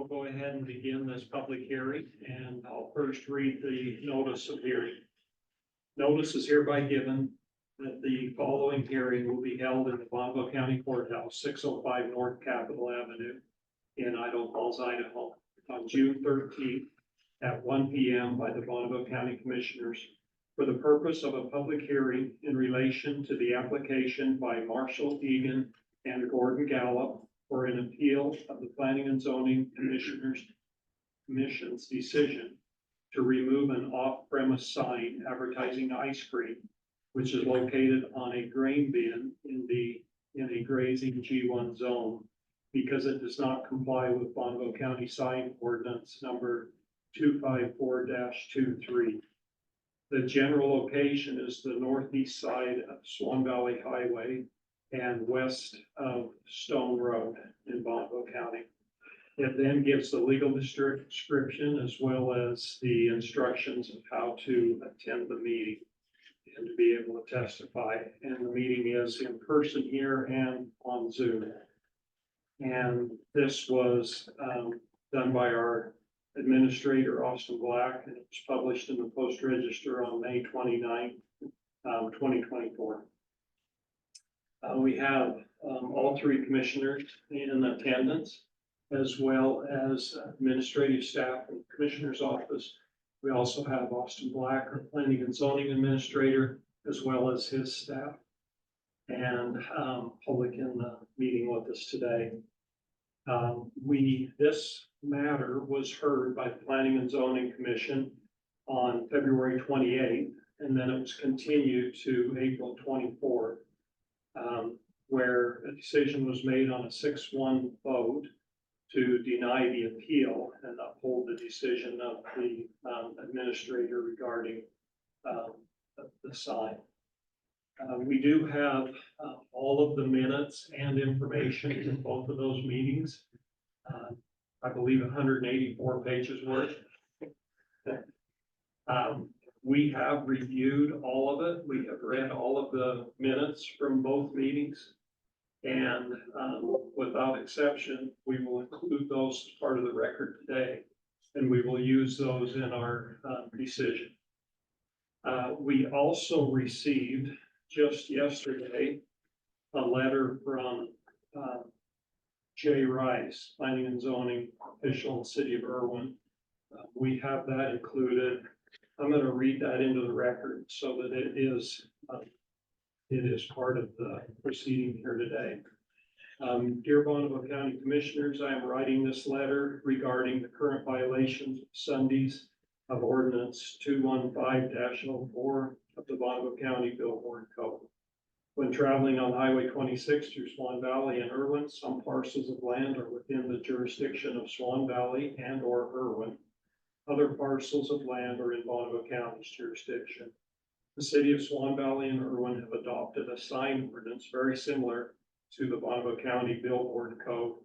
we'll go ahead and begin this public hearing, and I'll first read the notice of hearing. Notice is hereby given that the following hearing will be held in the Bonneville County Courthouse, 605 North Capitol Avenue in Idaho Falls, Idaho, on June 13th at 1 p.m. by the Bonneville County Commissioners for the purpose of a public hearing in relation to the application by Marshall, Egan, and Gordon Gallup for an appeal of the Planning and Zoning Commission's decision to remove an off-premise sign advertising ice cream, which is located on a grain bin in a grazing G1 zone, because it does not comply with Bonneville County Sign Ordinance number 254-23. The general location is the northeast side of Swan Valley Highway and west of Stone Road in Bonneville County. It then gives the legal description as well as the instructions of how to attend the meeting and to be able to testify. And the meeting is in person here and on Zoom. And this was done by our administrator, Austin Black, and it was published in the Post Register on May 29th, 2024. We have all three commissioners in attendance, as well as administrative staff in the commissioner's office. We also have Austin Black, our planning and zoning administrator, as well as his staff, and public in the meeting with us today. This matter was heard by the Planning and Zoning Commission on February 28th, and then it was continued to April 24th. Where a decision was made on a 6-1 vote to deny the appeal and uphold the decision of the administrator regarding the sign. We do have all of the minutes and information in both of those meetings. I believe 184 pages worth. We have reviewed all of it. We have read all of the minutes from both meetings. And without exception, we will include those as part of the record today. And we will use those in our decision. We also received just yesterday a letter from Jay Rice, Planning and Zoning official in the city of Irwin. We have that included. I'm going to read that into the record so that it is part of the proceeding here today. Dear Bonneville County Commissioners, I am writing this letter regarding the current violations of Sundays of Ordinance 215-04 of the Bonneville County Billboard Code. When traveling on Highway 26 through Swan Valley and Irwin, some parcels of land are within the jurisdiction of Swan Valley and or Irwin. Other parcels of land are in Bonneville County's jurisdiction. The city of Swan Valley and Irwin have adopted a sign ordinance very similar to the Bonneville County Billboard Code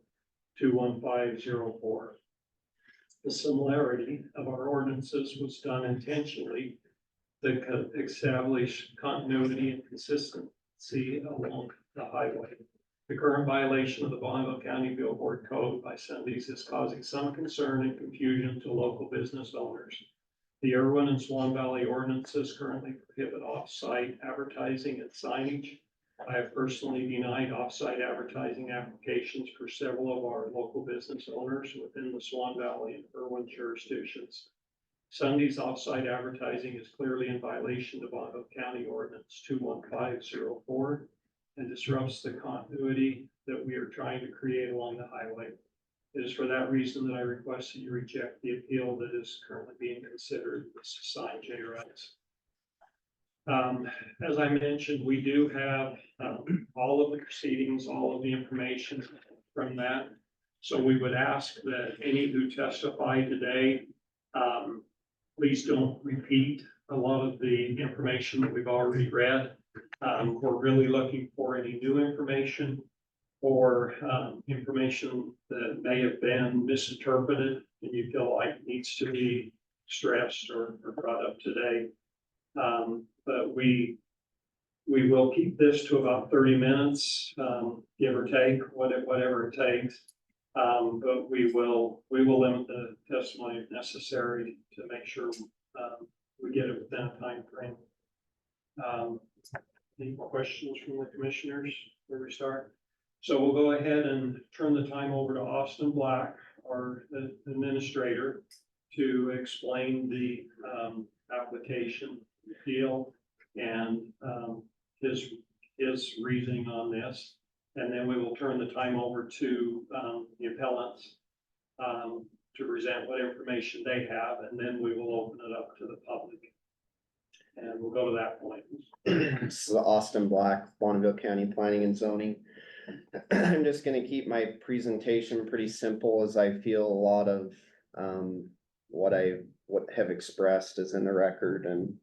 21504. The similarity of our ordinances was done intentionally to establish continuity and consistency along the highway. The current violation of the Bonneville County Billboard Code by Sundays is causing some concern and confusion to local business owners. The Irwin and Swan Valley ordinances currently prohibit off-site advertising and signage. I have personally denied off-site advertising applications for several of our local business owners within the Swan Valley and Irwin jurisdictions. Sunday's off-site advertising is clearly in violation of Bonneville County Ordinance 21504 and disrupts the continuity that we are trying to create along the highway. It is for that reason that I request that you reject the appeal that is currently being considered. This is signed Jay Rice. As I mentioned, we do have all of the proceedings, all of the information from that. So we would ask that any who testify today, please don't repeat a lot of the information that we've already read. We're really looking for any new information or information that may have been misinterpreted and you feel like needs to be stressed or brought up today. But we will keep this to about 30 minutes, give or take, whatever it takes. But we will limit the testimony if necessary to make sure, we get it within a time frame. Any questions from the commissioners before we start? So we'll go ahead and turn the time over to Austin Black, our administrator, to explain the, application deal and, his reasoning on this. And then we will turn the time over to, the appellants, to present what information they have, and then we will open it up to the public. And we'll go to that point. This is Austin Black, Bonneville County Planning and Zoning. I'm just gonna keep my presentation pretty simple, as I feel a lot of, what have expressed is in the record and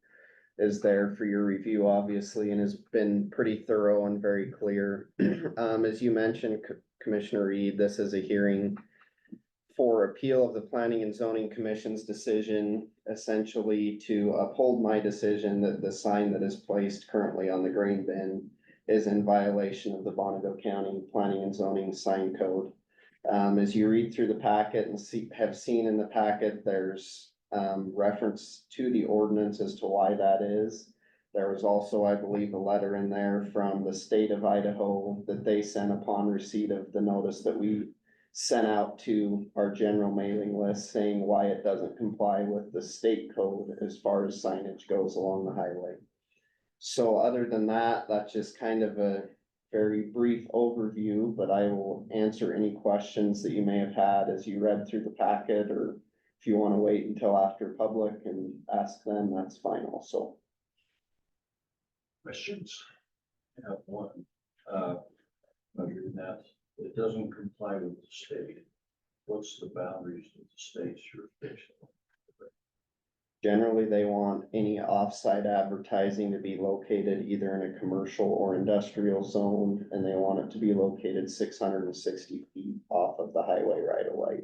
is there for your review, obviously, and has been pretty thorough and very clear. As you mentioned, Commissioner Reed, this is a hearing for appeal of the Planning and Zoning Commission's decision, essentially to uphold my decision that the sign that is placed currently on the grain bin is in violation of the Bonneville County Planning and Zoning Sign Code. As you read through the packet and have seen in the packet, there's reference to the ordinance as to why that is. There was also, I believe, a letter in there from the state of Idaho that they sent upon receipt of the notice that we sent out to our general mailing list, saying why it doesn't comply with the state code as far as signage goes along the highway. So other than that, that's just kind of a very brief overview, but I will answer any questions that you may have had as you read through the packet, or if you want to wait until after public and ask them, that's fine also. Questions? I have one, under that, it doesn't comply with the state. What's the boundaries of the state's jurisdiction? Generally, they want any off-site advertising to be located either in a commercial or industrial zone, and they want it to be located 660 feet off of the highway right away.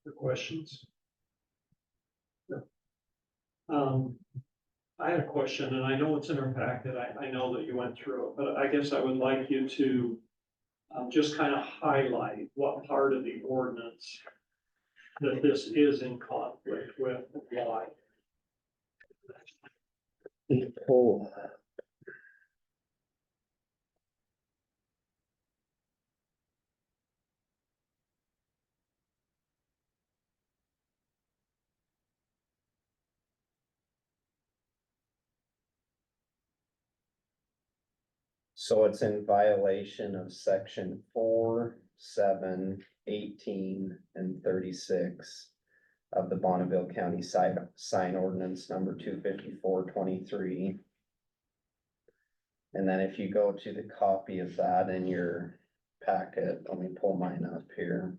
Other questions? No. I had a question, and I know it's in our packet. I know that you went through it, but I guess I would like you to just kind of highlight what part of the ordinance that this is in conflict with and why. Pull. So it's in violation of section 4, 7, 18, and 36 of the Bonneville County sign ordinance number 254-23. And then if you go to the copy of that in your packet, let me pull mine up here.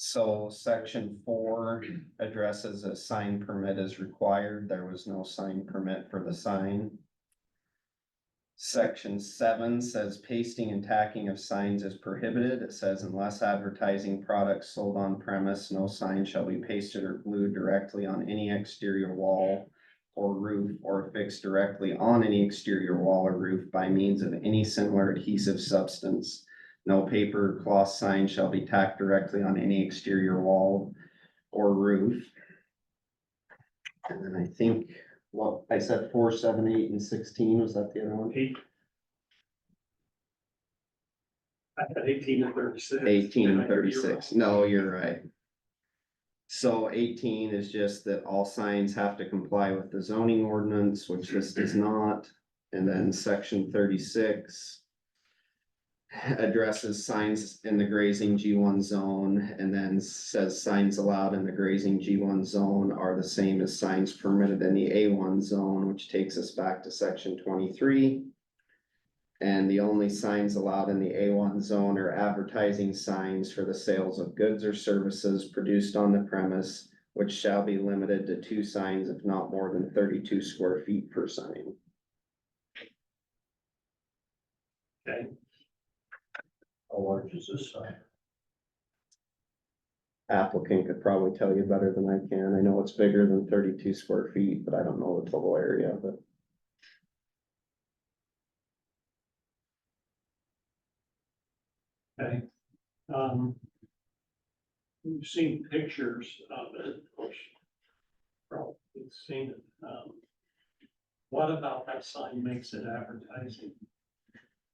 So section 4 addresses a sign permit is required. There was no sign permit for the sign. Section 7 says pasting and tacking of signs is prohibited. It says unless advertising products sold on premise, no sign shall be pasted or glued directly on any exterior wall or roof or affixed directly on any exterior wall or roof by means of any similar adhesive substance. No paper or cloth sign shall be tacked directly on any exterior wall or roof. And then I think, well, I said 4, 7, 8, and 16, was that the other one? 8. I had 18 and 36. 18 and I could be 36, wrong. no, you're right. So 18 is just that all signs have to comply with the zoning ordinance, which this does not. And then section 36 addresses signs in the grazing G1 zone, and then says signs allowed in the grazing G1 zone are the same as signs permitted in the A1 zone, which takes us back to section 23. And the only signs allowed in the A1 zone are advertising signs for the sales of goods or services produced on the premise, which shall be limited to 2 signs if not more than 32 square feet per sign. Okay, How large is this sign? Applicant could probably tell you better than I can. I know it's bigger than 32 square feet, but I don't know the total area of it. okay. We've seen pictures of it, of course. Probably seen it. What about that sign makes it advertising?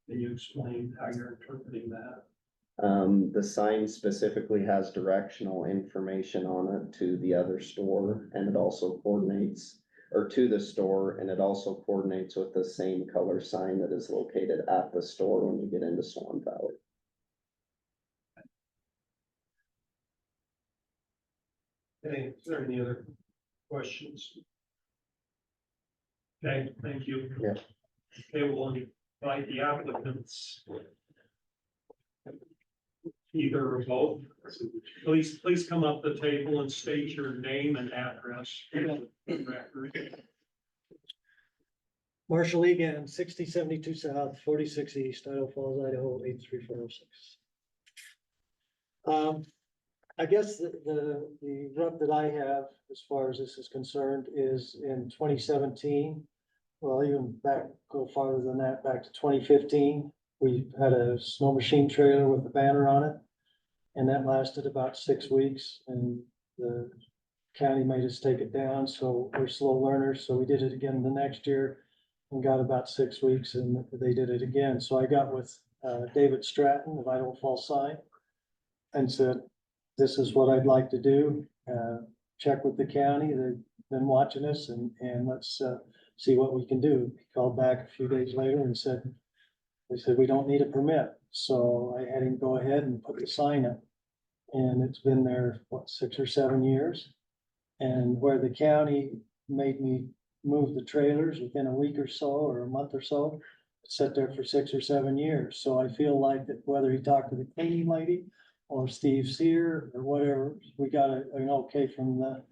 Can you explain how you're interpreting that? The sign specifically has directional information on it to the other store, and it also coordinates, or to the store, and it also coordinates with the same color sign that is located at the store when you get into Swan Valley. Okay, is there any other questions? Okay, thank you. Yeah. Okay, we'll invite the applicants. Either or both. Please come up to the table and state your name and address for the record. Marshall Egan, 6072 South, 46 East, Idaho Falls, Idaho, 83406. I guess the rub that I have, as far as this is concerned, is in 2017. Well, even go farther than that, back to 2015. We had a snow machine trailer with a banner on it. And that lasted about 6 weeks, and the county made us take it down, so we're slow learners, so we did it again the next year. And got about 6 weeks, and they did it again. So I got with David Stratton of Idaho Falls Sign and said, this is what I'd like to do. Check with the county. They've been watching us, and let's see what we can do. He called back a few days later and said, they said, we don't need a permit. So I had him go ahead and put the sign up. And it's been there, what, 6 or 7 years? And where the county made me move the trailers within a week or so, or a month or so, it sat there for 6 or 7 years. So I feel like that whether he talked to the cleaning lady or Steve Sear or whatever, we got an okay from the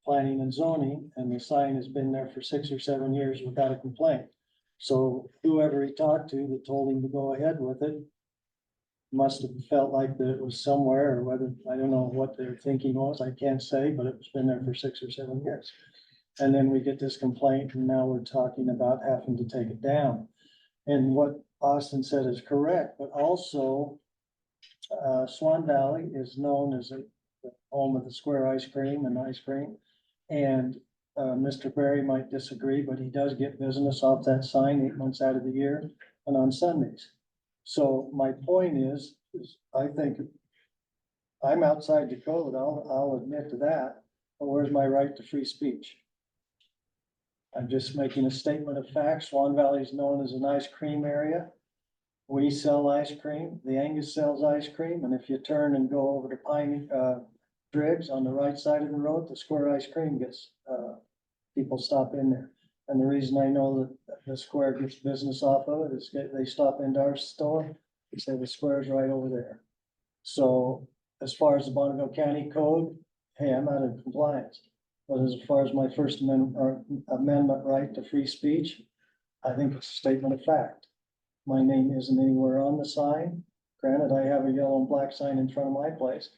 planning and zoning, and the sign has been there for 6 or 7 years without a complaint. So whoever he talked to that told him to go ahead with it must have felt like that it was somewhere, or whether, I don't know what their thinking was, I can't say, but it's been there for 6 or 7 years. And then we get this complaint, and now we're talking about having to take it down. And what Austin said is correct, but also Swan Valley is known as the home of the square ice cream and ice cream. And Mr. Berry might disagree, but he does get business off that sign 8 months out of the year and on Sundays. So my point is I think I'm outside the code, I'll admit to that, but where's my right to free speech? I'm just making a statement of fact. Swan Valley is known as an ice cream area. We sell ice cream. The Angus sells ice cream. And if you turn and go over to Pine Driggs on the right side of the road, the square ice cream gets, people stop in there. And the reason I know that the square gets business off of it is they stop into our store. They say the square's right over there. So as far as the Bonneville County Code, hey, I'm out of compliance. But as far as my First Amendment right to free speech, I think it's a statement of fact. My name isn't anywhere on the sign. Granted, I have a yellow and black sign in front of my place.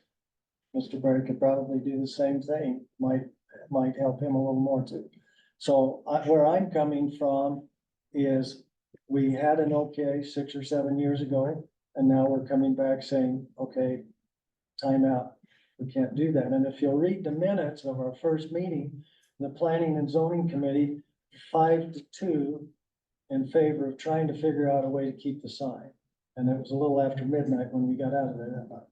Mr. Berry could probably do the same thing. Might help him a little more too. So where I'm coming from is we had an okay 6 or 7 years ago, and now we're coming back saying, okay, time out. We can't do that. And if you'll read the minutes of our first meeting, the Planning and Zoning Committee, 5-2 in favor of trying to figure out a way to keep the sign. And it was a little after midnight when we got out of there that night.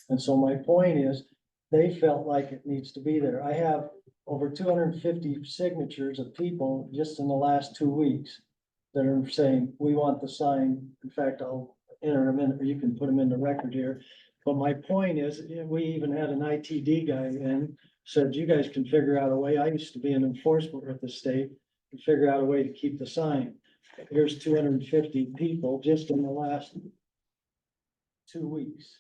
And so my point is, they felt like it needs to be there. I have over 250 signatures of people just in the last 2 weeks that are saying, we want the sign. In fact, I'll enter them in, or you can put them in the record here. But my point is, we even had an ITD guy in, said, you guys can figure out a way. I used to be in enforcement with the state, and figure out a way to keep the sign. here's 250 people just in the last 2 weeks.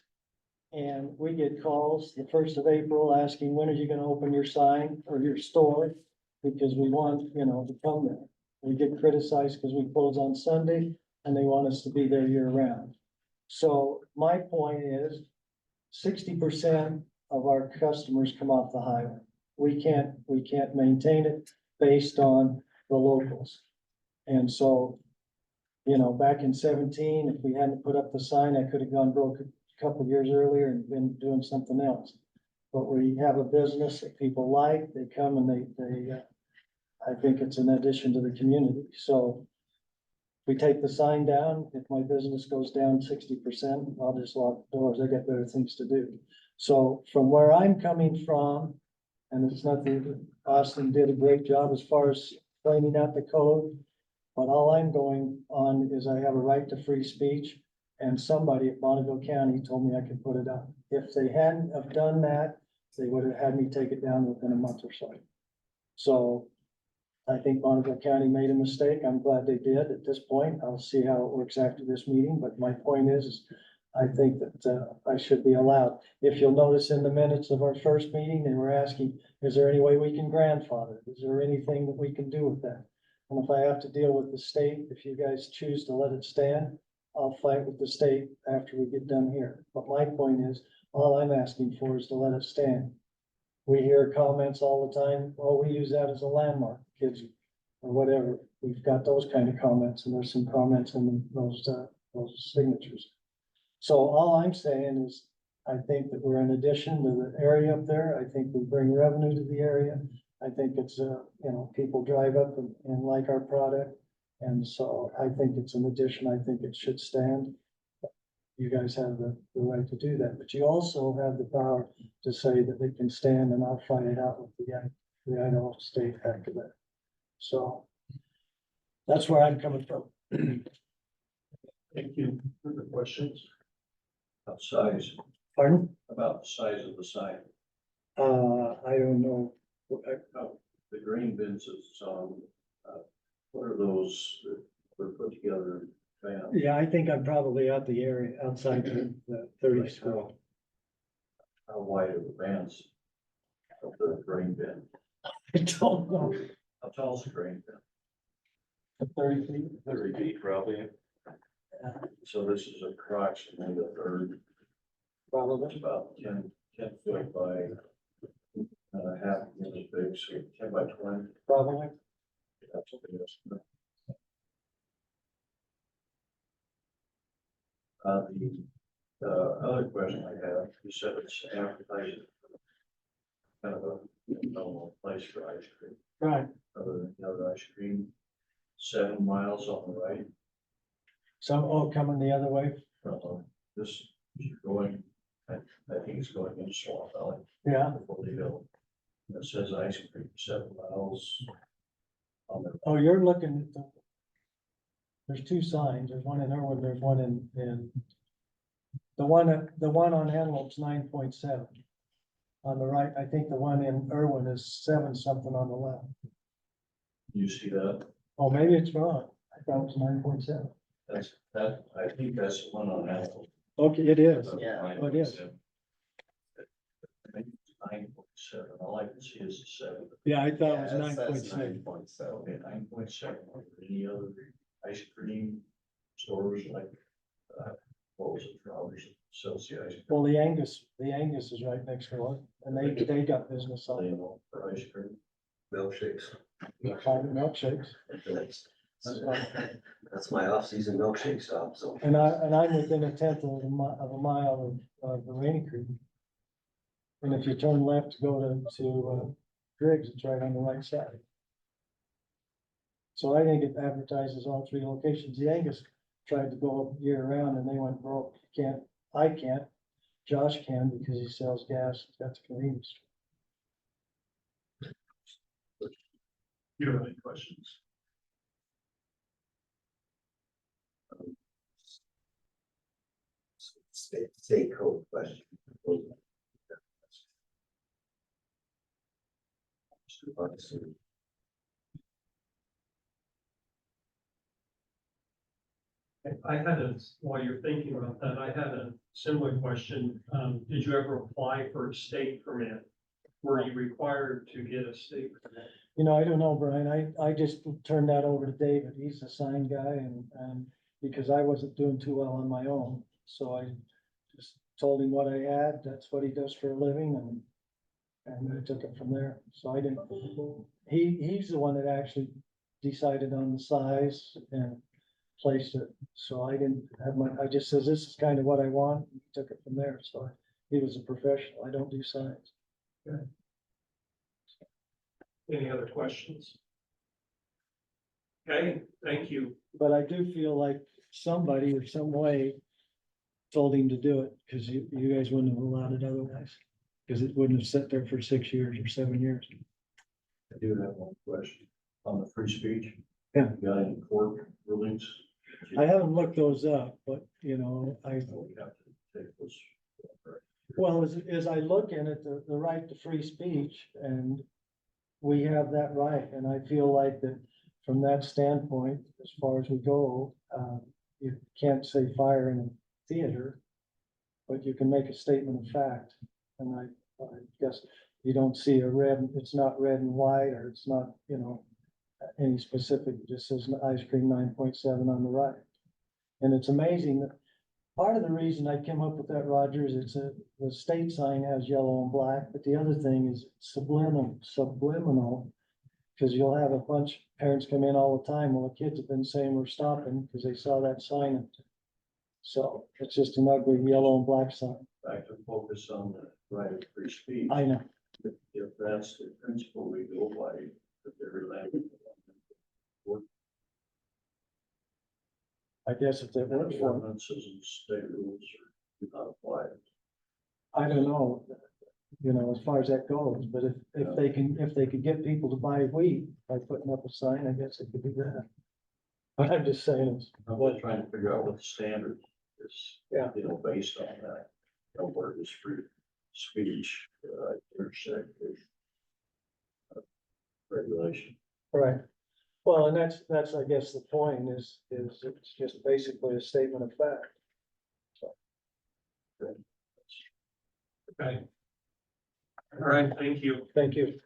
And we get calls the 1st of April asking, when are you gonna open your sign or your store? Because we want, to come there. We get criticized because we close on Sunday and they want us to be there year round. So my point is 60% of our customers come off the highway. We can't maintain it based on the locals. And so, back in 17, if we hadn't put up the sign, I could have gone broke a couple of years earlier and been doing something else. But we have a business that people like, they come and they I think it's an addition to the community. So if we take the sign down, if my business goes down 60%, I'll just lock the doors. I got better things to do. So from where I'm coming from, and it's nothing, Austin did a great job as far as framing out the code. But all I'm going on is I have a right to free speech, and somebody at Bonneville County told me I could put it up. If they hadn't have done that, they would have had me take it down within a month or so. So I think Bonneville County made a mistake. I'm glad they did at this point. I'll see how it works after this meeting, but my point is I think that I should be allowed. If you'll notice in the minutes of our first meeting, they were asking, is there any way we can grandfather? Is there anything that we can do with that? And if I have to deal with the state, if you guys choose to let it stand, I'll fight with the state after we get done here. But my point is, all I'm asking for is to let it stand. We hear comments all the time, oh, we use that as a landmark, kids, or whatever. We've got those kind of comments, and there's some comments in those signatures. So all I'm saying is, I think that we're an addition to the area up there. I think we bring revenue to the area. I think it's, people drive up and like our product. And so I think it's an addition. I think it should stand. You guys have the right to do that, but you also have the power to say that they can stand, and I'll fight it out with the Idaho State Act of that. So that's where I'm coming from. Thank you. Further questions? About size, Pardon? about the size of the sign. I don't know. Oh, the grain bins is, what are those that were put together in van? Yeah, I think I'm probably out the area outside the 30 square. How wide are the vans of the grain bin? I don't know. How tall is the grain bin? 30 feet. 30 feet probably. So this is approximately a third, Probably. about 10 foot by half inch big, so 10 by 20. Probably. That's what it is. The other question I have, you said it's advertised kind of a normal place for ice cream, Right. other than the other ice cream, 7 miles on the right. Some all coming the other way. This, you're going, I think it's going into Swamp Valley. Yeah. Before they go. And it says ice cream, 7 miles. On the, Oh, you're looking at there's two signs. There's one in Irwin, there's one in the one on Antelope's 9.7. On the right, I think the one in Irwin is 7 something on the left. you see that? Oh, maybe it's wrong. I thought it was 9.7. That, I think that's the one on Apple. Okay, it is. Yeah. Oh, it is. 9.7, all I can see is the 7. Yeah, I thought it was 9.7. 9.7. Okay, 9.7, any other ice cream stores like, what was it, Robert's, sells the ice cream? Well, the Angus is right next door, and they got business They on know for ice cream. Milkshakes. private milkshakes. That's my off-season milkshake stop, so. And I'm within 1/10 of a mile of the Rainy Creek. And if you turn left to go to Griggs, it's right on the right side. So I think it advertises all 3 locations. The Angus tried to go up year round and they went broke. I can't. Josh can because he sells gas. That's convenience. You have any questions? State code question. I had while you're thinking about that, I had a similar question. Did you ever apply for a state permit? Were you required to get a state permit? You know, I don't know, Brian, I just turned that over to David, he's the sign guy, and because I wasn't doing too well on my own, so I just told him what I had, that's what he does for a living, and I took it from there, so I didn't, he's the one that actually decided on the size and placed it, so I didn't have I just says, this is kind of what I want, and he took it from there, so he was a professional, I don't do signs. Any other questions? Okay, thank you. But I do feel like somebody or some way told him to do it, because you guys wouldn't have allowed it otherwise. Because it wouldn't have sat there for 6 years or 7 years. I do have one question on the free speech. Yeah. You got any court rulings? I haven't looked those up, but you know, We have to take those. well, as I look in it, the right to free speech, and we have that right, and I feel like that from that standpoint, as far as we go, you can't say fire in a theater, but you can make a statement of fact, and I guess you don't see it's not red and white, or it's not, you know, any specific, it just says ice cream 9.7 on the right. And it's amazing that part of the reason I came up with that, Roger, is the state sign has yellow and black, but the other thing is subliminal. Cause you'll have a bunch of parents come in all the time, well, the kids have been saying we're stopping because they saw that sign. So it's just an ugly yellow and black sign. Back to focus on the right of free speech. I know, If that's the principle we go by, that they're language. I guess if they work for it, Ordinances and state rules are not applied. I don't know. You know, as far as that goes, but if they could get people to buy wheat by putting up a sign, I guess it could be that. But I'm just saying, I'm just trying to figure out what the standard is. Yeah. You know, based on that, you know, where this free speech, intersect with regulation. right. Well, and that's, I guess, the point is it's just basically a statement of fact. Okay. All right, thank you. Thank you.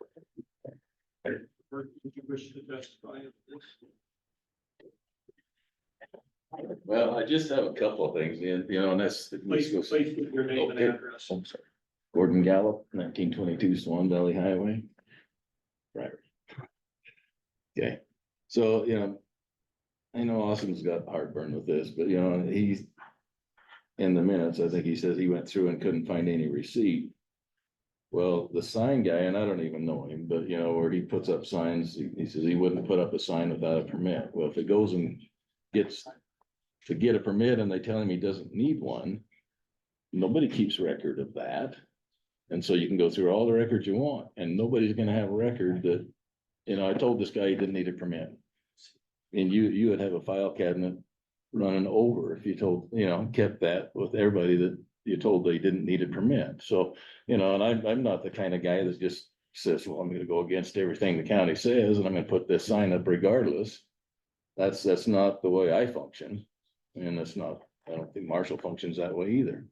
Or did you wish to testify on this? Well, I just have a couple of things, and you know, and that's. Please give your name and Okay. address. I'm sorry. Gordon Gallup, 1922 Swan Valley Highway. Right. Okay, so, you know, I know Austin's got heartburn with this, but you know, he's. In the minutes, I think he says he went through and couldn't find any receipt. Well, the sign guy, and I don't even know him, but you know, where he puts up signs, he says he wouldn't put up a sign without a permit. Well, if it goes and gets. To get a permit and they tell him he doesn't need one. Nobody keeps record of that. And so you can go through all the records you want and nobody's gonna have a record that, you know, I told this guy he didn't need a permit. And you would have a file cabinet running over if you told, you know, kept that with everybody that you told they didn't need a permit. So, you know, and I'm not the kind of guy that just says, well, I'm gonna go against everything the county says and I'm gonna put this sign up regardless. That's not the way I function. And it's not, I don't think Marshall functions that way either.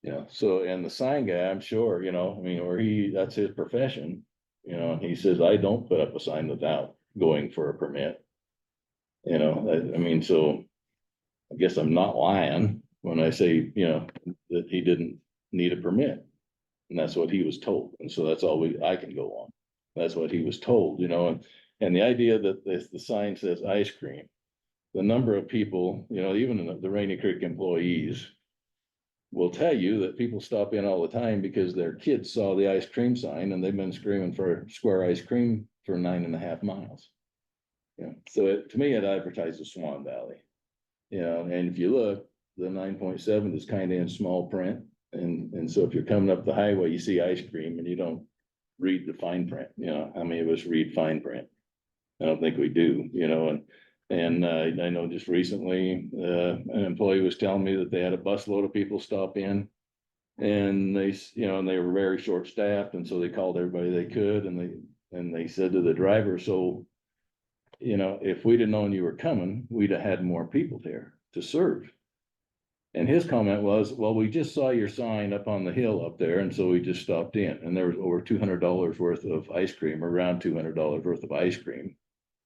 Yeah, so, and the sign guy, I'm sure, you know, I mean, or that's his profession. You know, he says, I don't put up a sign without going for a permit. You know, I mean, so I guess I'm not lying when I say, you know, that he didn't need a permit. And that's what he was told. And so that's all I can go on. That's what he was told, you know, and the idea that the sign says ice cream. The number of people, you know, even the Rainy Creek employees will tell you that people stop in all the time because their kids saw the ice cream sign and they've been screaming for square ice cream for 9.5 miles. Yeah, so to me, it advertises Swan Valley. You know, and if you look, the 9.7 is kind of in small print. And so if you're coming up the highway, you see ice cream and you don't read the fine print. You know, how many of us read fine print? I don't think we do, you know, and I know just recently, an employee was telling me that they had a busload of people stop in. And they, you know, and they were very short staffed, and so they called everybody they could, and they said to the driver, so, you know, if we'd have known you were coming, we'd have had more people there. to serve. And his comment was, well, we just saw your sign up on the hill up there, and so we just stopped in, and there was over $200 worth of ice cream, around $200 worth of ice cream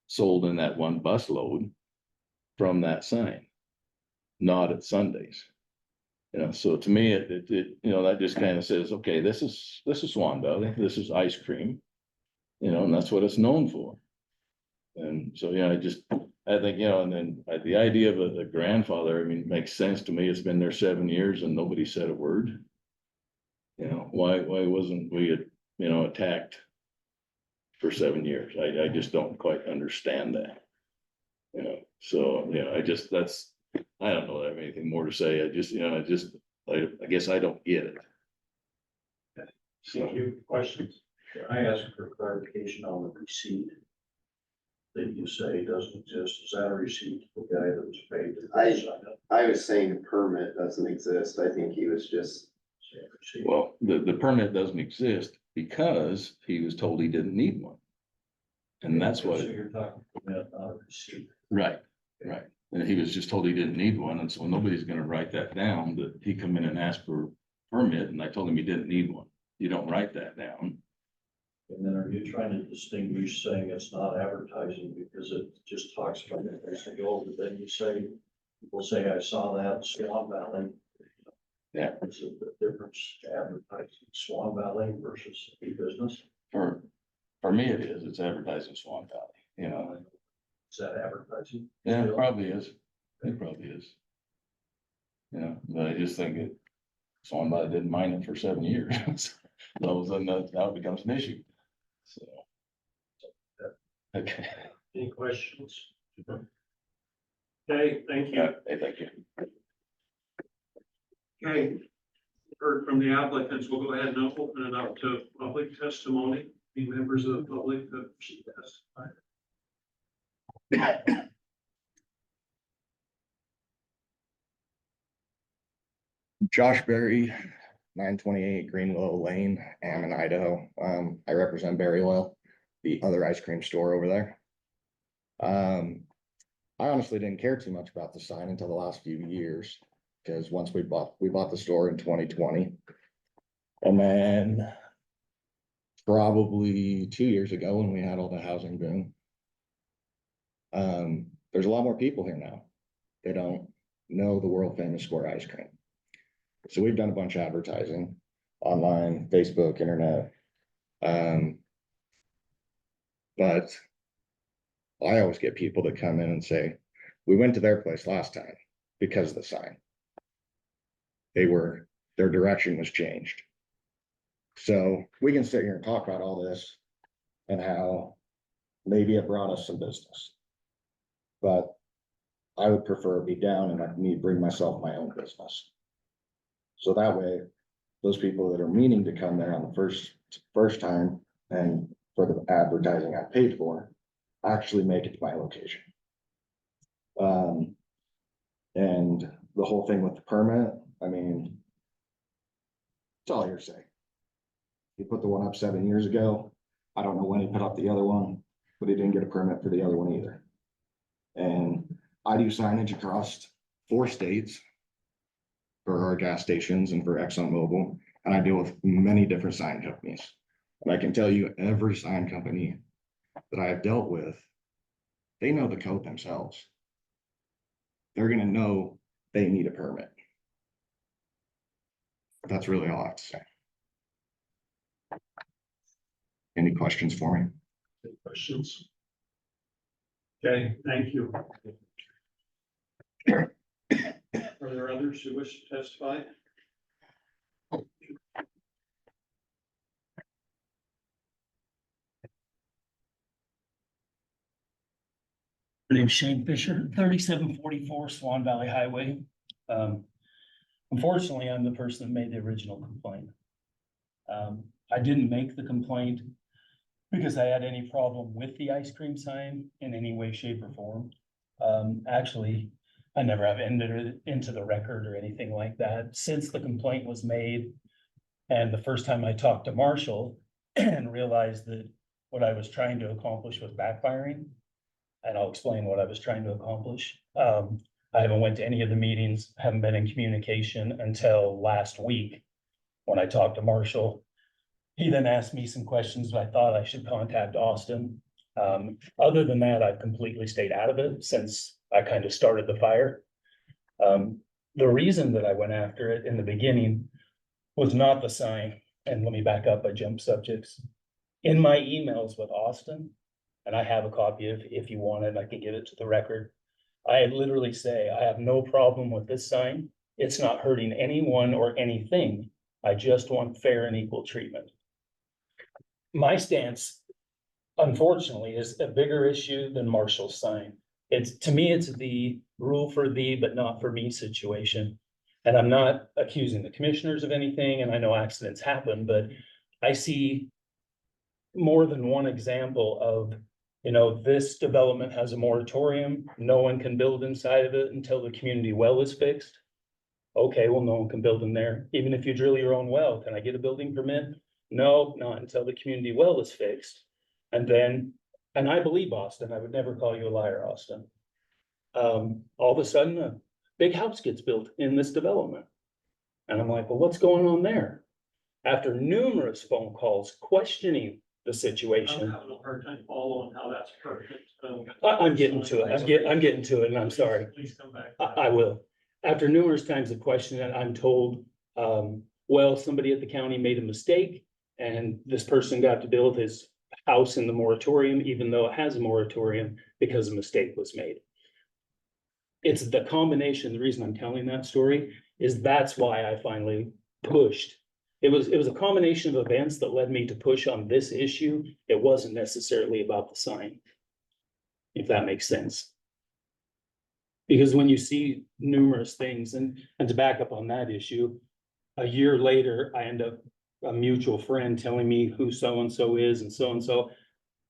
sold in that one busload from that sign, not at Sundays. You know, so to me, it you know, that just kind of says, okay, this is Swan Valley, this is ice cream, you know, and that's what it's known for. And so, yeah, I think, you know, and then the idea of a grandfather, I mean, makes sense to me. It's been there 7 years and nobody said a word. You know, why wasn't we, you know, attacked for 7 years? I just don't quite understand that. You know, so, you know, I don't know that I have anything more to say. I guess I don't get it. So, Thank you. Questions? Can I ask for clarification on the receipt that you say doesn't exist? Is that a receipt for the guy that was paid? I was saying the permit doesn't exist. I think he was just, well, the permit doesn't exist because he was told he didn't need one. And that's what, So you're talking about not a receipt. right. And he was just told he didn't need one, and so nobody's gonna write that down, that he come in and ask for a permit, and I told him he didn't need one. You don't write that down. And then are you trying to distinguish saying it's not advertising because it just talks about it as they go, but then you say, people say, I saw that in Swan Valley. Yeah. Is it the difference to advertising Swan Valley versus a business? For me, it is, it's advertising Swan Valley, you know. Is that advertising? Yeah, it Still? probably is. It probably is. Yeah, but I just think Swan Valley didn't mind it for 7 years. So all of a sudden, now it becomes an issue. So. Okay. Any questions? Okay, thank you. Hey, thank you. Okay. Heard from the applicants. We'll go ahead and open it up to public testimony. Any members of the public that should testify? Josh Berry, 928 Greenwell Lane, Ammon, Idaho. I represent Berry Oil, the other ice cream store over there. I honestly didn't care too much about the sign until the last few years, because once we bought the store in 2020. And then probably 2 years ago when we had all the housing boom. There's a lot more people here now. They don't know the world famous square ice cream. So we've done a bunch of advertising online, Facebook, internet. But I always get people that come in and say, we went to their place last time because of the sign. Their direction was changed. So we can sit here and talk about all this and how maybe it brought us some business. But I would prefer it be down and let me bring myself my own business. So that way, those people that are meaning to come there on the first time and for the advertising I paid for, actually make it to my location. And the whole thing with the permit, I mean, it's all hearsay. He put the one up 7 years ago. I don't know when he put up the other one, but he didn't get a permit for the other one either. And I do signage across 4 states for our gas stations and for ExxonMobil, and I deal with many different sign companies. And I can tell you, every sign company that I have dealt with, they know the code themselves. They're gonna know they need a permit. That's really all I have to say. Any questions for me? Any questions? Okay, thank you. Are there others who wish to testify? My name's Shane Fisher, 3744 Swan Valley Highway. Unfortunately, I'm the person that made the original complaint. I didn't make the complaint because I had any problem with the ice cream sign in any way, shape, or form. Actually, I never have entered it into the record or anything like that since the complaint was made. And the first time I talked to Marshall and realized that what I was trying to accomplish was backfiring. And I'll explain what I was trying to accomplish. I haven't went to any of the meetings, haven't been in communication until last week when I talked to Marshall. He then asked me some questions, but I thought I should contact Austin. Other than that, I've completely stayed out of it since I kind of started the fire. The reason that I went after it in the beginning was not the sign, and let me back up, I jumped subjects. In my emails with Austin, and I have a copy if you want it, I can give it to the record. I literally say, I have no problem with this sign. It's not hurting anyone or anything. I just want fair and equal treatment. My stance, unfortunately, is a bigger issue than Marshall's sign. To me, it's the rule for thee, but not for me situation. And I'm not accusing the commissioners of anything, and I know accidents happen, but I see more than one example of, this development has a moratorium. No one can build inside of it until the community well is fixed. Okay, well, no one can build in there. Even if you drill your own well, can I get a building permit? No, not until the community well is fixed. And I believe Austin, I would never call you a liar, Austin. All of a sudden, a big house gets built in this development. And I'm like, well, what's going on there? After numerous phone calls questioning the I'm situation, having a hard time following how that's perfect. I'm getting to it. I'm getting to it, and I'm sorry. Please come back. I will. After numerous times of questioning, I'm told, well, somebody at the county made a mistake and this person got to build his house in the moratorium, even though it has a moratorium, because a mistake was made. It's the combination, the reason I'm telling that story is that's why I finally pushed. It was a combination of events that led me to push on this issue. It wasn't necessarily about the sign, if that makes sense. Because when you see numerous things, and to back up on that issue, a year later, I end up a mutual friend telling me who so-and-so is and so-and-so.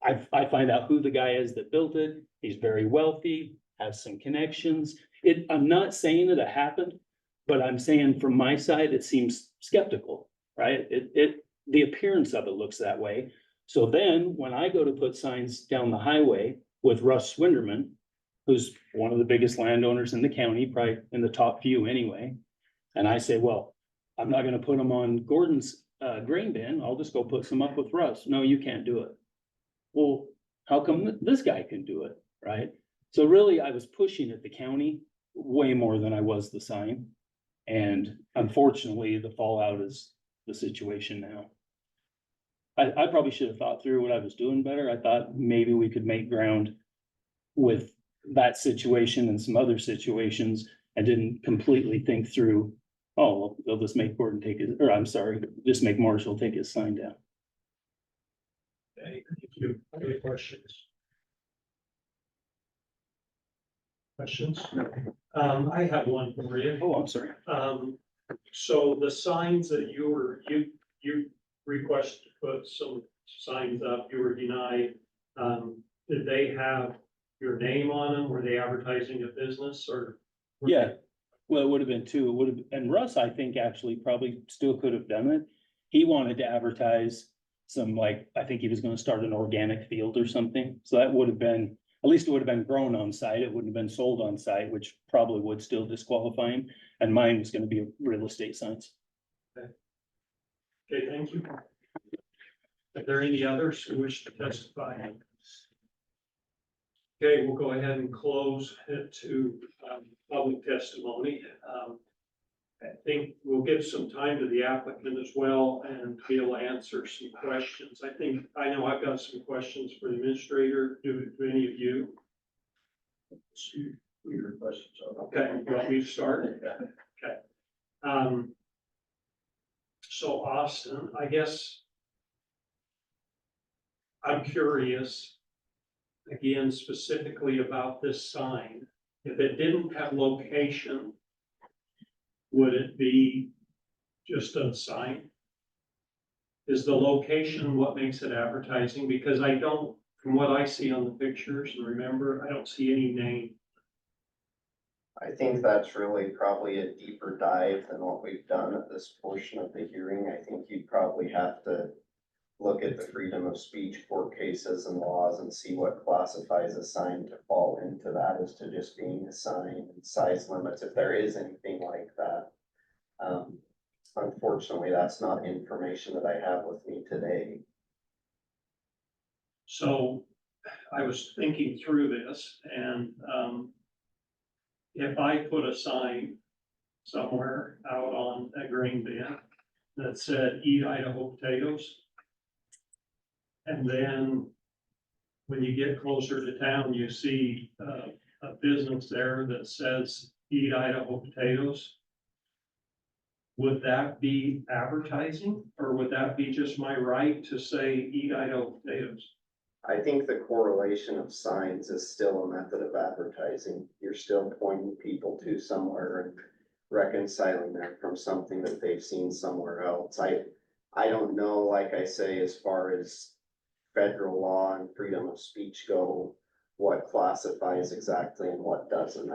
I find out who the guy is that built it. He's very wealthy, has some connections. I'm not saying that it happened, but I'm saying from my side, it seems skeptical, right? The appearance of it looks that way. So then when I go to put signs down the highway with Russ Swinderman, who's one of the biggest landowners in the county, probably in the top few anyway. And I say, well, I'm not gonna put them on Gordon's grain bin. I'll just go put some up with Russ. No, you can't do it. Well, how come this guy can do it, right? So really, I was pushing at the county way more than I was the sign. And unfortunately, the fallout is the situation now. I probably should have thought through what I was doing better. I thought maybe we could make ground with that situation and some other situations and didn't completely think through, oh, well, they'll just make Gordon take his, or I'm sorry, just make Marshall take his sign down. Okay, thank you. Any questions? Questions? I have one for you. Oh, I'm sorry. So the signs that you requested to put some signs up, you were denied. Did they have your name on them? Were they advertising a business or? Yeah, well, it would have been two. It would have, and Russ, I think actually probably still could have done it. He wanted to advertise some, I think he was gonna start an organic field or something. So that would have been, at least it would have been grown on site. It wouldn't have been sold on site, which probably would still disqualify him. And mine was gonna be real estate signs. Okay, thank you. Are there any others who wish to testify? Okay, we'll go ahead and close it to public testimony. I think we'll give some time to the applicant as well and be able to answer some questions. I know I've got some questions for the administrator. Do any of you? Your questions are. Okay, you want me to start? Okay. So Austin, I guess I'm curious, again, specifically about this sign. If it didn't have location, would it be just a sign? Is the location what makes it advertising? Because I don't, from what I see on the pictures and remember, I don't see any name. I think that's really probably a deeper dive than what we've done at this portion of the hearing. I think you'd probably have to look at the freedom of speech court cases and laws and see what classifies a sign to fall into that as to just being a sign and size limits, if there is anything like that. Unfortunately, that's not information that I have with me today. So I was thinking through this and, if I put a sign somewhere out on a grain bin that said, eat Idaho potatoes. And then when you get closer to town, you see a business there that says, eat Idaho potatoes. Would that be advertising, or would that be just my right to say, eat Idaho potatoes? I think the correlation of signs is still a method of advertising. You're still pointing people to somewhere and reconciling them from something that they've seen somewhere else. I don't know, like I say, as far as federal law and freedom of speech go, what classifies exactly and what doesn't.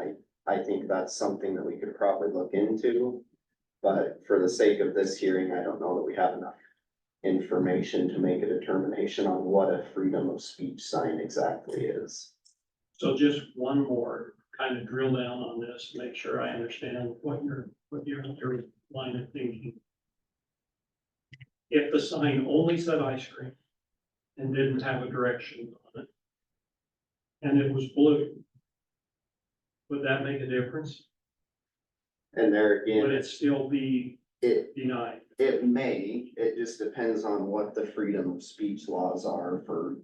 I think that's something that we could probably look into. But for the sake of this hearing, I don't know that we have enough information to make a determination on what a freedom of speech sign exactly is. So just one more kind of drill down on this, make sure I understand what your line of thinking. If the sign only said ice cream and didn't have a direction on it, and it was blue, would that make a difference? And there Would again, it still be it denied? it just depends on what the freedom of speech laws are for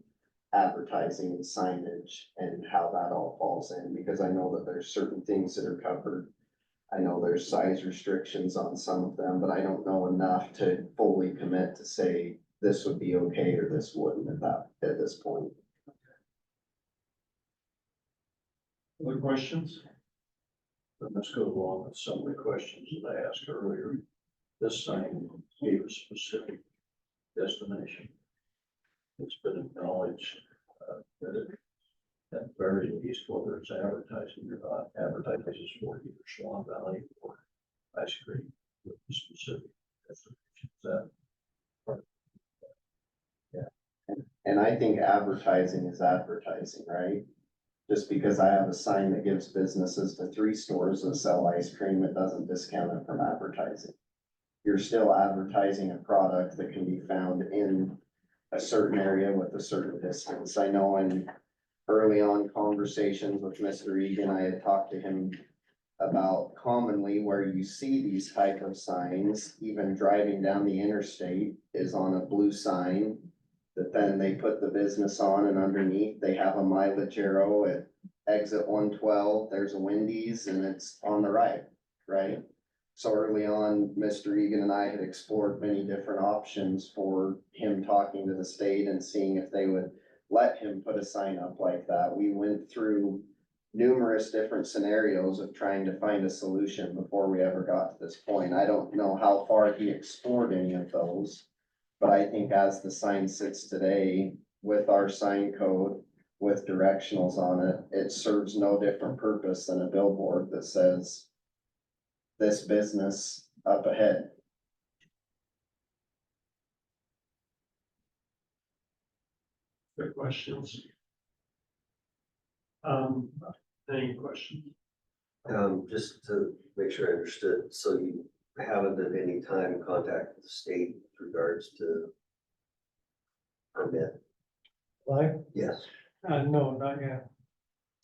advertising and signage and how that all falls in, because I know that there's certain things that are covered. I know there's size restrictions on some of them, but I don't know enough to fully commit to say this would be okay or this wouldn't at this point. Other questions? But let's go along with some of the questions that I asked earlier. This sign gave a specific destination. It's been acknowledged that it, at very least, whether it's advertising or not, advertises for either Swan Valley or ice cream with a specific destination. Is that part? And I think advertising is advertising, right? Just because I have a sign that gives businesses to 3 stores that sell ice cream, it doesn't discount it from advertising. You're still advertising a product that can be found in a certain area with a certain distance. I know in early on conversations with Mr. Egan, I had talked to him about commonly where you see these type of signs, even driving down the interstate, is on a blue sign that then they put the business on, and underneath they have a mileage arrow at exit 112, there's a Wendy's and it's on the right? So early on, Mr. Egan and I had explored many different options for him, talking to the state and seeing if they would let him put a sign up like that. We went through numerous different scenarios of trying to find a solution before we ever got to this point. I don't know how far he explored any of those, but I think as the sign sits today, with our sign code, with directionals on it, it serves no different purpose than a billboard that says this business up ahead. Good questions. Any questions? Just to make sure I understood, so you haven't at any time contacted the state with regards to permit? Like, Yes. no, not yet.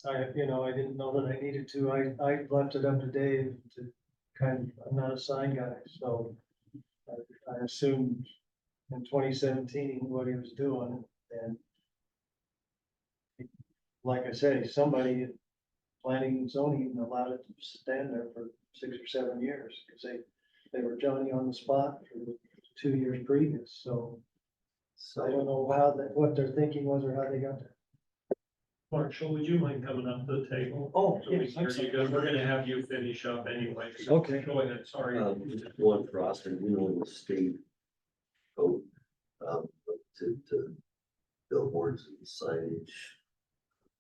I didn't know that I needed to. I left it up to Dave to I'm not a sign guy, so I assumed in 2017 what he was doing, and like I say, somebody at planning and zoning allowed it to stand there for 6 or 7 years, because they were Johnny on the spot for the 2 years previous, so I don't know what their thinking was or how they got there. Marshall, would you mind coming up to the table? Oh, So we yes, can I'm hear you sorry. good. We're gonna have you finish up anyway. So Okay. Go ahead, sorry. One for Austin, you know, in the state code, to billboards and signage.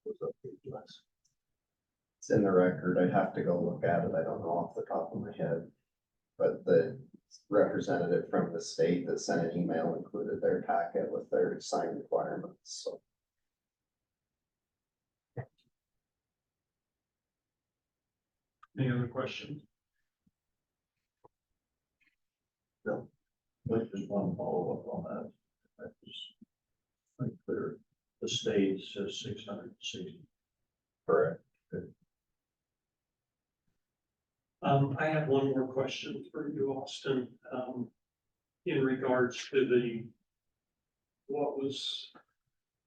Was updated last. It's in the record. I'd have to go look at it. I don't know off the top of my head. But the representative from the state that sent an email, included their packet with their sign requirements, so. Any other questions? I just want to follow up on that. That was unclear. The state says 660. Correct. I have one more question for you, Austin, in regards to what was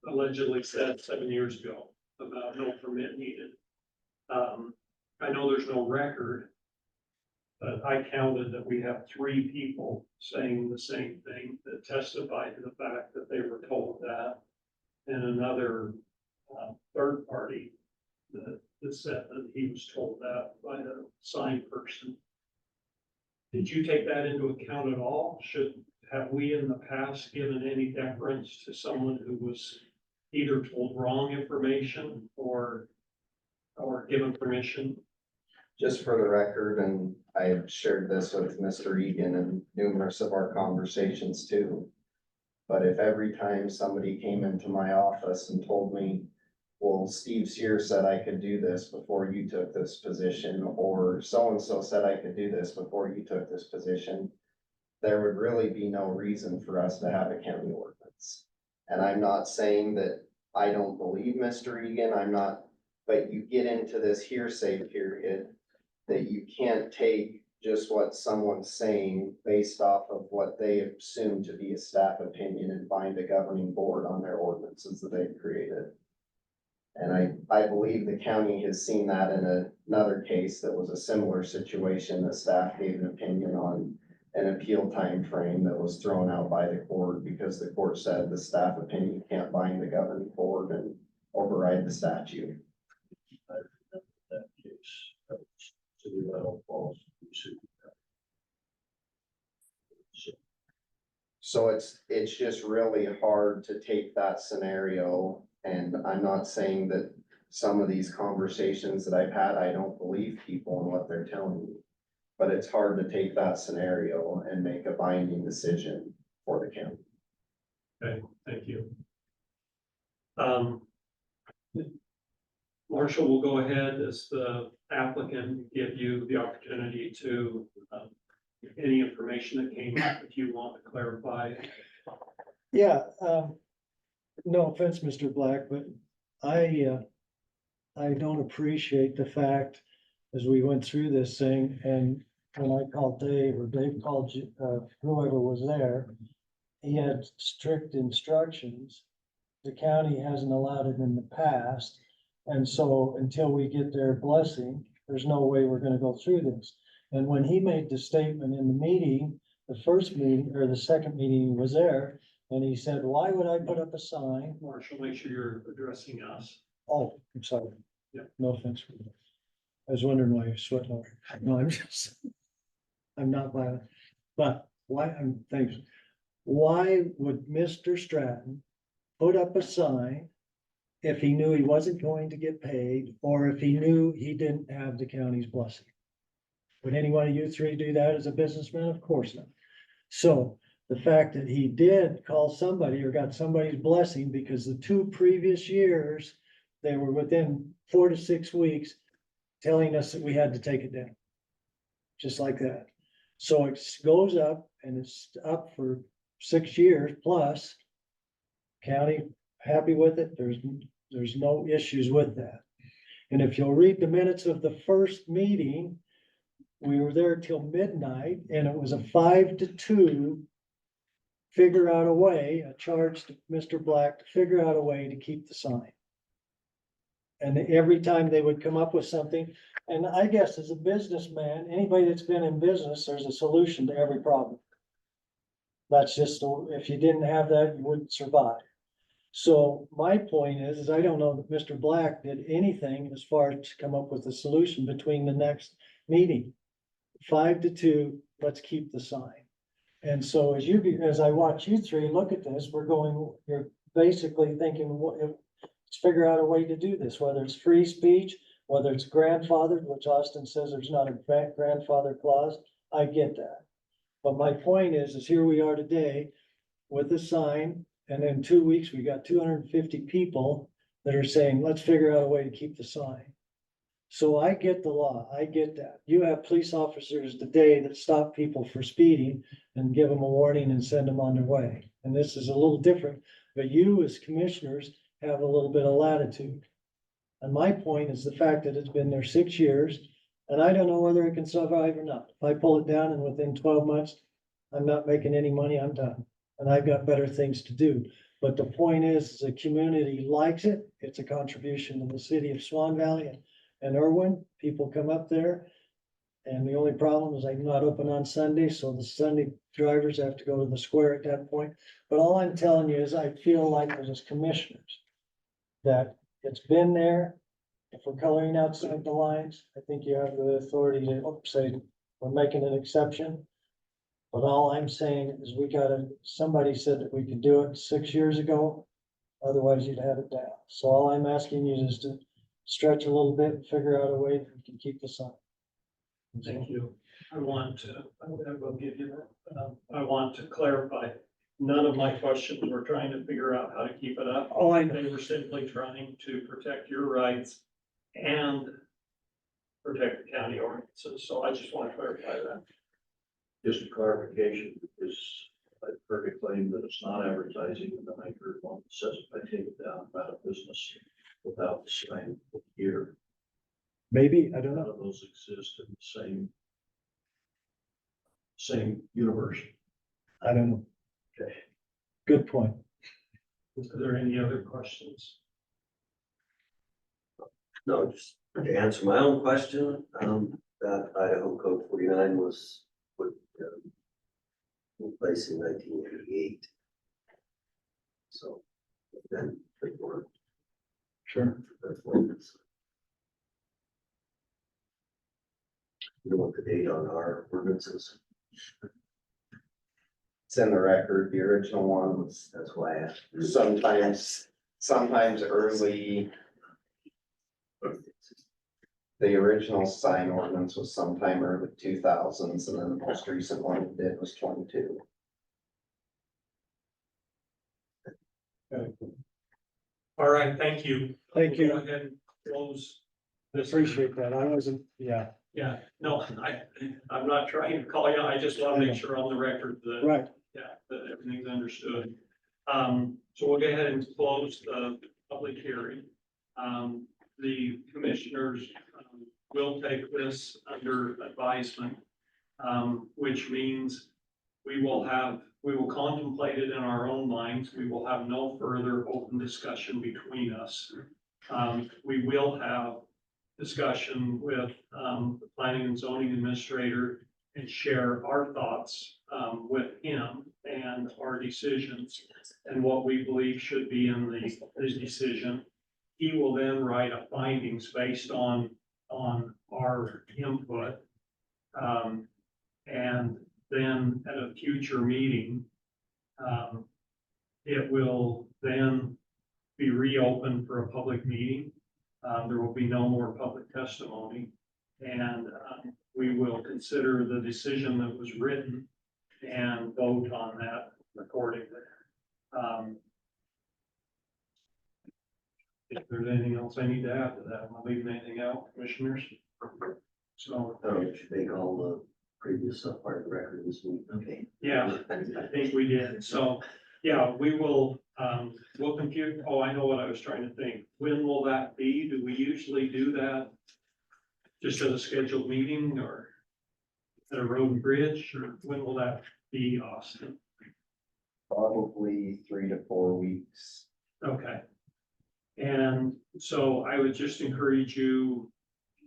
allegedly said 7 years ago about no permit needed. I know there's no record, but I counted that we have 3 people saying the same thing that testified to the fact that they were told that, and another third party that said that he was told that by a sign person. Did you take that into account at all? Have we in the past given any deference to someone who was either told wrong information or given permission? Just for the record, and I have shared this with Mr. Egan in numerous of our conversations too. But if every time somebody came into my office and told me, well, Steve Sear said I could do this before you took this position, or so-and-so said I could do this before you took this position, there would really be no reason for us to have a county ordinance. And I'm not saying that I don't believe Mr. Egan, but you get into this hearsay period that you can't take just what someone's saying based off of what they assume to be a staff opinion and bind a governing board on their ordinances that they've created. And I believe the county has seen that in another case that was a similar situation. The staff gave an opinion on an appeal time frame that was thrown out by the court because the court said the staff opinion can't bind the governing board and override the statute. I remember that case. That was City of Idaho Falls. So it's just really hard to take that scenario, and I'm not saying that some of these conversations that I've had, I don't believe people and what they're telling me. But it's hard to take that scenario and make a binding decision for the county. Okay, thank you. Marshall will go ahead as the applicant, give you the opportunity to, any information that came up, if you want to clarify. Yeah, no offense, Mr. Black, but I don't appreciate the fact as we went through this thing and when I called Dave or Dave called whoever was there, he had strict instructions. The county hasn't allowed it in the past. And so until we get their blessing, there's no way we're gonna go through this. And when he made the statement in the meeting, the first meeting or the second meeting he was there, and he said, why would I put up a sign? Marshall, make sure you're addressing us. Oh, I'm sorry. Yeah. No offense. I was wondering why you're sweating over. No, I'm not violent. But why, thanks. Why would Mr. Stratton put up a sign if he knew he wasn't going to get paid, or if he knew he didn't have the county's blessing? Would any one of you 3 do that as a businessman? Of course not. So the fact that he did call somebody or got somebody's blessing because the 2 previous years, they were within 4 to 6 weeks telling us that we had to take it down. Just like that. So it goes up and it's up for 6 years plus. County happy with it. There's no issues with that. And if you'll read the minutes of the first meeting, we were there till midnight and it was a 5 to 2. Figure out a way, a charge to Mr. Black to figure out a way to keep the sign. And every time they would come up with something, and I guess as a businessman, anybody that's been in business, there's a solution to every problem. That's just, if you didn't have that, you wouldn't survive. So my point is I don't know that Mr. Black did anything as far as to come up with a solution between the next meeting. 5 to 2, let's keep the sign. And so as I watch you 3 look at this, you're basically thinking, let's figure out a way to do this, whether it's free speech, whether it's grandfathered, which Austin says there's not a grandfather clause. I get that. But my point is here we are today with a sign, and in 2 weeks, we got 250 people that are saying, let's figure out a way to keep the sign. So I get the law, I get that. You have police officers today that stop people for speeding and give them a warning and send them on their way. And this is a little different, but you as commissioners have a little bit of latitude. And my point is the fact that it's been there 6 years, and I don't know whether it can survive or not. If I pull it down and within 12 months, I'm not making any money, I'm done. And I've got better things to do. But the point is, the community likes it. It's a contribution to the city of Swan Valley and Irwin. People come up there. And the only problem is I'm not open on Sunday, so the Sunday drivers have to go to the square at that point. But all I'm telling you is I feel like as commissioners, that it's been there. If we're coloring outside the lines, I think you have the authority to say, we're making an exception. But all I'm saying is somebody said that we could do it 6 years ago, otherwise you'd have it down. So all I'm asking you is to stretch a little bit and figure out a way that we can keep the sign. Thank you. I will give you that. I want to clarify, none of my questions were trying to figure out how to keep it up. Oh, I know. They were simply trying to protect your rights and protect the county ordinances. So I just want to clarify that. Just a clarification, is I've heard a claim that it's not advertising, and then I heard one that says if I take it down, I'm out of business without the sign here. Maybe, I don't None know. of those exist in the same universe. I don't know. Okay. Good point. Is there any other questions? No, just to answer my own question, that Idaho Code 49 was put in place in 1988. So then they were. Sure. You know what the date on our ordinances? It's in the record, the original one was That's why I asked. sometimes early. The original sign ordinance was sometime early 2000s, and then the most recent one we did was 22. All right, thank you. Thank We'll you. Go ahead and close this. Appreciate that. I wasn't, yeah, Yeah, no, I'm not trying to call you. I just want to make sure on the record that, right. yeah, that everything's understood. So we'll go ahead and close the public hearing. The commissioners will take this under advisement, which means we will contemplate it in our own minds. We will have no further open discussion between us. We will have discussion with the planning and zoning administrator and share our thoughts with him and our decisions and what we believe should be in the decision. He will then write a findings based on our input. And then at a future meeting, it will then be reopened for a public meeting. There will be no more public testimony, and we will consider the decision that was written and vote on that accordingly. If there's anything else I need to add to that, am I leaving anything out, commissioners? So, You should make all the previous stuff part of the record this week. Okay. yeah, I think we did. So, yeah, we will, we'll compute. Oh, I know what I was trying to think. When will that be? Do we usually do that just at a scheduled meeting or at a road and bridge, or when will that be, Austin? Probably 3 to 4 weeks. Okay. And so I would just encourage you,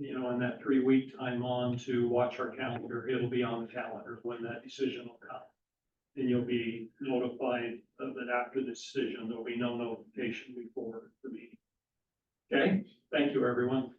in that 3-week time on to watch our calendar. It'll be on the calendar when that decision will come. And you'll be notified of it after the decision. There'll be no notification before the meeting. Okay, thank you, everyone.